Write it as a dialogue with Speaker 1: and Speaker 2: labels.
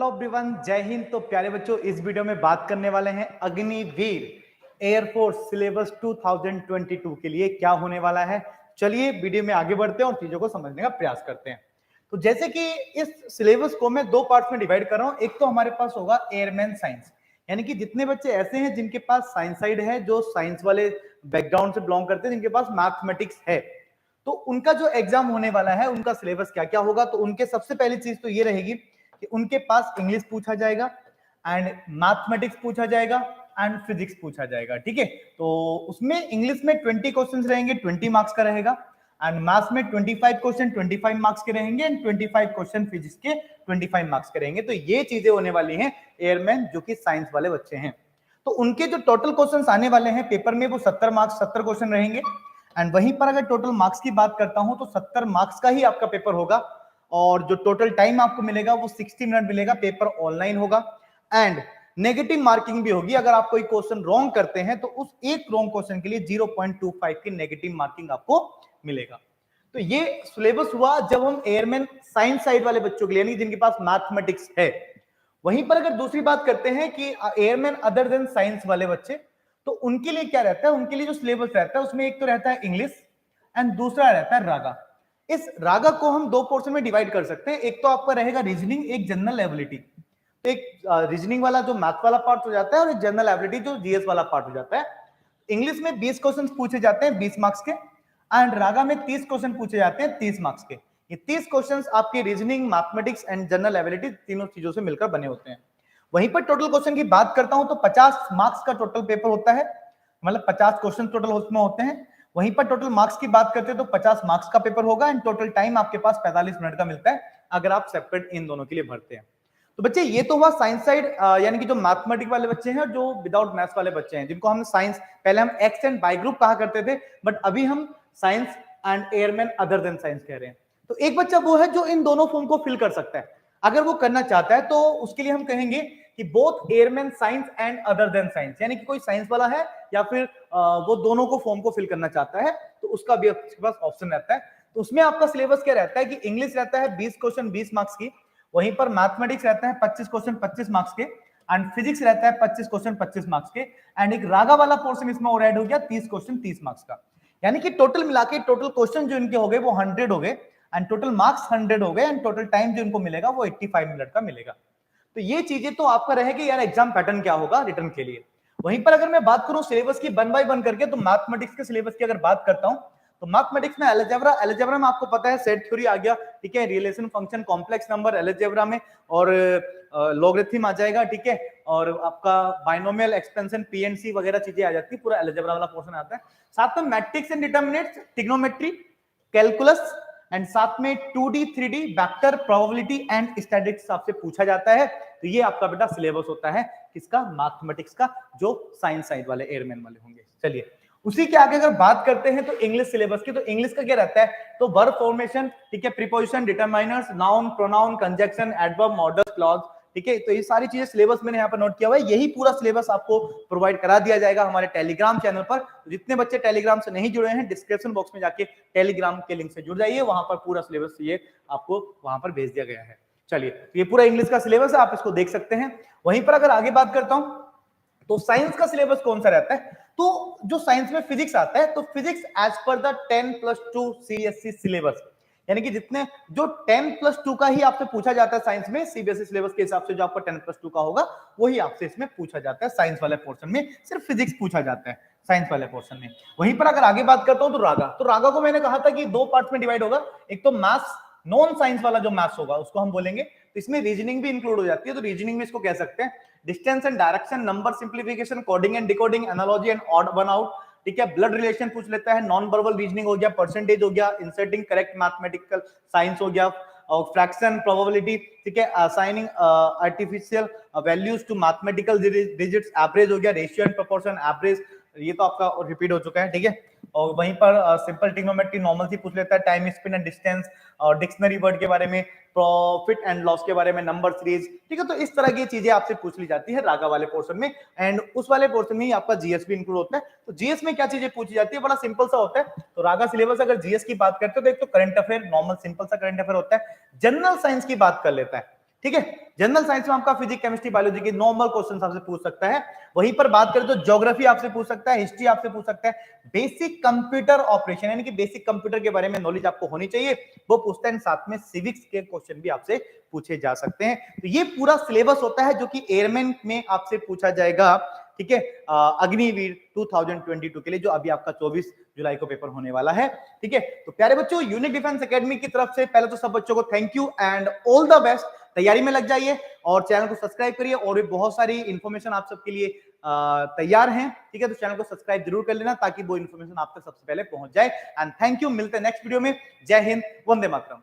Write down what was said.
Speaker 1: Hello everyone, जय हिंद। तो प्यारे बच्चों, इस वीडियो में बात करने वाले हैं अग्निवीर एयरफोर्स सिलेबस 2022 के लिए क्या होने वाला है। चलिए वीडियो में आगे बढ़ते हैं और चीजों को समझने का प्रयास करते हैं। तो जैसे कि इस सिलेबस को मैं दो पार्ट्स में डिवाइड कर रहा हूं। एक तो हमारे पास होगा एयरमैन साइंस, यानी कि जितने बच्चे ऐसे हैं जिनके पास साइंस साइड है, जो साइंस वाले बैकग्राउंड से बिलोंग करते हैं, जिनके पास मैथमेटिक्स है, तो उनका जो एग्जाम होने वाला है, उनका सिलेबस क्या क्या होगा। तो उनके सबसे पहली चीज तो ये रहेगी कि उनके पास इंग्लिश पूछा जाएगा एंड मैथमेटिक्स पूछा जाएगा एंड फिजिक्स पूछा जाएगा। ठीक है, तो उसमें इंग्लिश में 20 क्वेश्चंस रहेंगे, 20 मार्क्स का रहेगा, एंड मैथ्स में 25 क्वेश्चन 25 मार्क्स के रहेंगे, एंड 25 क्वेश्चन फिजिक्स के 25 मार्क्स के रहेंगे। तो ये चीजें होने वाली हैं एयरमैन जो कि साइंस वाले बच्चे हैं। तो उनके जो टोटल क्वेश्चंस आने वाले हैं पेपर में, वो 70 मार्क्स 70 क्वेश्चन रहेंगे। एंड वहीं पर अगर टोटल मार्क्स की बात करता हूं तो 70 मार्क्स का ही आपका पेपर होगा, और जो टोटल टाइम आपको मिलेगा वो 60 मिनट मिलेगा। पेपर ऑनलाइन होगा एंड नेगेटिव मार्किंग भी होगी। अगर आप कोई क्वेश्चन रॉन्ग करते हैं तो उस एक रॉन्ग क्वेश्चन के लिए 0.25 की नेगेटिव मार्किंग आपको मिलेगा। तो ये सिलेबस हुआ जब हम एयरमैन साइंस साइड वाले बच्चों के लिए, यानी जिनके पास मैथमेटिक्स है। वहीं पर अगर दूसरी बात करते हैं कि एयरमैन अदर देन साइंस वाले बच्चे, तो उनके लिए क्या रहता है, उनके लिए जो सिलेबस रहता है उसमें एक तो रहता है इंग्लिश एंड दूसरा रहता है रागा। इस रागा को हम दो पोर्शन में डिवाइड कर सकते हैं। एक तो आपका रहेगा रीजनिंग, एक जनरल एबिलिटी। तो एक रीजनिंग वाला जो मैथ वाला पार्ट हो जाता है, और एक जनरल एबिलिटी जो जीएस वाला पार्ट हो जाता है। इंग्लिश में 20 क्वेश्चन पूछे जाते हैं 20 मार्क्स के, एंड रागा में 30 क्वेश्चन पूछे जाते हैं 30 मार्क्स के। ये 30 क्वेश्चंस आपके reasoning, mathematics and general ability तीनों चीजों से मिलकर बने होते हैं। वहीं पर टोटल क्वेश्चन की बात करता हूं तो 50 मार्क्स का टोटल पेपर होता है, मतलब 50 क्वेश्चन टोटल उसमें होते हैं। वहीं पर टोटल मार्क्स की बात करते हैं तो 50 मार्क्स का पेपर होगा, एंड टोटल टाइम आपके पास 45 मिनट का मिलता है अगर आप सेपरेट इन दोनों के लिए भरते हैं। तो बच्चे ये तो हुआ साइंस साइड, यानी कि जो मैथमेटिक्स वाले बच्चे हैं और जो विदाउट मैथ्स वाले बच्चे हैं, जिनको हम साइंस, पहले हम एक्स एंड वाई ग्रुप कहा करते थे, बट अभी हम science and airman other than science कह रहे हैं। तो एक बच्चा वो है जो इन दोनों फॉर्म को फिल कर सकता है। अगर वो करना चाहता है तो उसके लिए हम कहेंगे कि both airman science and other than science, यानी कि कोई साइंस वाला है या फिर वो दोनों को फॉर्म को फिल करना चाहता है, तो उसका भी आपके पास ऑप्शन रहता है। तो उसमें आपका सिलेबस क्या रहता है कि इंग्लिश रहता है 20 क्वेश्चन 20 मार्क्स की, वहीं पर मैथमेटिक्स रहता है 25 क्वेश्चन 25 मार्क्स के, एंड फिजिक्स रहता है 25 क्वेश्चन 25 मार्क्स के, एंड एक रागा वाला पोर्शन इसमें और ऐड हो गया 30 क्वेश्चन 30 मार्क्स का। यानी कि टोटल मिला के टोटल क्वेश्चन जो इनके हो गए वो 100 हो गए, एंड टोटल मार्क्स 100 हो गए, एंड टोटल टाइम जो इनको मिलेगा वो 85 मिनट का मिलेगा। तो ये चीजें तो आपका रहेगी यार एग्जाम पैटर्न क्या होगा रिटर्न के लिए। वहीं पर अगर मैं बात करूं सिलेबस की 1 बाय 1 करके, तो मैथमेटिक्स के सिलेबस की अगर बात करता हूं तो मैथमेटिक्स में अलजेब्रा में आपको पता है सेट थ्योरी आ गया, ठीक है, relation function, complex number algebra में, और लॉगरिथम आ जाएगा, ठीक है, और आपका बाइनोमियल एक्सपेंशन पीएनसी वगैरह चीजें आ जाती है, पूरा अलजेब्रा वाला पोर्शन आता है। साथ में matrix and determinants, trigonometry, calculus, and साथ में 2D 3D vector, probability and statistics आपसे पूछा जाता है। तो ये आपका बेटा सिलेबस होता है किसका, मैथमेटिक्स का, जो साइंस साइड वाले एयरमैन वाले होंगे। चलिए उसी के आगे अगर बात करते हैं तो इंग्लिश सिलेबस की, तो इंग्लिश का क्या रहता है, तो वर्ब फॉर्मेशन, ठीक है, preposition, determiners, noun, pronoun, conjunction, adverb, model, clause, ठीक है। तो ये सारी चीजें सिलेबस मैंने यहाँ पर नोट किया हुआ है। यही पूरा सिलेबस आपको प्रोवाइड करा दिया जाएगा हमारे टेलीग्राम चैनल पर। जितने बच्चे टेलीग्राम से नहीं जुड़े हैं, डिस्क्रिप्शन बॉक्स में जाके टेलीग्राम के लिंक से जुड़ जाइए, वहां पर पूरा सिलेबस ये आपको वहां पर भेज दिया गया है। चलिए, ये पूरा इंग्लिश का सिलेबस है, आप इसको देख सकते हैं। वहीं पर अगर आगे बात करता हूं तो साइंस का सिलेबस कौन सा रहता है, तो जो साइंस में फिजिक्स आता है, तो physics as per the 10+2 CBSE syllabus, यानी कि जितने जो 10+2 का ही आपसे पूछा जाता है साइंस में, सीबीएसई सिलेबस के हिसाब से जो आपका 10+2 का होगा वही आपसे इसमें पूछा जाता है। साइंस वाले पोर्शन में सिर्फ फिजिक्स पूछा जाता है साइंस वाले पोर्शन में। वहीं पर अगर आगे बात करता हूं तो रागा को मैंने कहा था कि दो पार्ट्स में डिवाइड होगा। एक तो मैथ्स, नॉन साइंस वाला जो मैथ्स होगा उसको हम बोलेंगे, तो इसमें रीजनिंग भी इंक्लूड हो जाती है। तो रीजनिंग में इसको कह सकते हैं distance and direction, number simplification, coding and decoding, analogy and odd one out, ठीक है, ब्लड रिलेशन पूछ लेता है, नॉन वर्बल रीजनिंग हो गया, परसेंटेज हो गया, इंसर्टिंग करेक्ट मैथमेटिकल साइंस हो गया, और फ्रैक्शन, प्रोबेबिलिटी, ठीक है, assigning artificial values to mathematical digits, average हो गया, रेशियो एंड प्रोपोर्शन, एवरेज, ये तो आपका रिपीट हो चुका है, ठीक है। और वहीं पर सिंपल ट्रिग्नोमेट्री, नॉर्मल सी पूछ लेता है, टाइम, स्पिन एंड डिस्टेंस, और डिक्शनरी वर्ड के बारे में, प्रॉफिट एंड लॉस के बारे में, नंबर सीरीज, ठीक है। तो इस तरह की चीजें आपसे पूछ ली जाती है रागा वाले पोर्शन में, एंड उस वाले पोर्शन में ही आपका जीएस भी इंक्लूड होता है। तो जीएस में क्या चीजें पूछी जाती है, बड़ा सिंपल सा होता है। तो रागा सिलेबस अगर जीएस की बात करते हो तो एक तो करंट अफेयर, नॉर्मल सिंपल सा करंट अफेयर होता है। जनरल साइंस की बात कर लेता है, ठीक है। जनरल साइंस में आपका फिजिक्स, केमिस्ट्री, बायोलॉजी के नॉर्मल क्वेश्चन आपसे पूछ सकता है। वहीं पर बात करें तो ज्योग्राफी आपसे पूछ सकता है, हिस्ट्री आपसे पूछ सकता है, बेसिक कंप्यूटर ऑपरेशन यानी कि बेसिक कंप्यूटर के बारे में नॉलेज आपको होनी चाहिए, वो पूछता है। साथ में सिविक्स के क्वेश्चन भी आपसे पूछे जा सकते हैं। तो ये पूरा सिलेबस होता है जो कि एयरमैन में आपसे पूछा जाएगा, ठीक है, अग्निवीर 2022 के लिए, जो अभी आपका 24 जुलाई को पेपर होने वाला है। ठीक है, तो प्यारे बच्चों, यूनिक डिफेंस एकेडमी की तरफ से पहले तो सब बच्चों को thank you and all the best. तैयारी में लग जाइए और चैनल को सब्सक्राइब करिए, और भी बहुत सारी इंफॉर्मेशन आप सबके लिए तैयार हैं। ठीक है, तो चैनल को सब्सक्राइब जरूर कर लेना ताकि वो इंफॉर्मेशन आप तक सबसे पहले पहुंच जाए। एंड थैंक यू, मिलते हैं नेक्स्ट वीडियो में। जय हिंद, वंदे मातरम।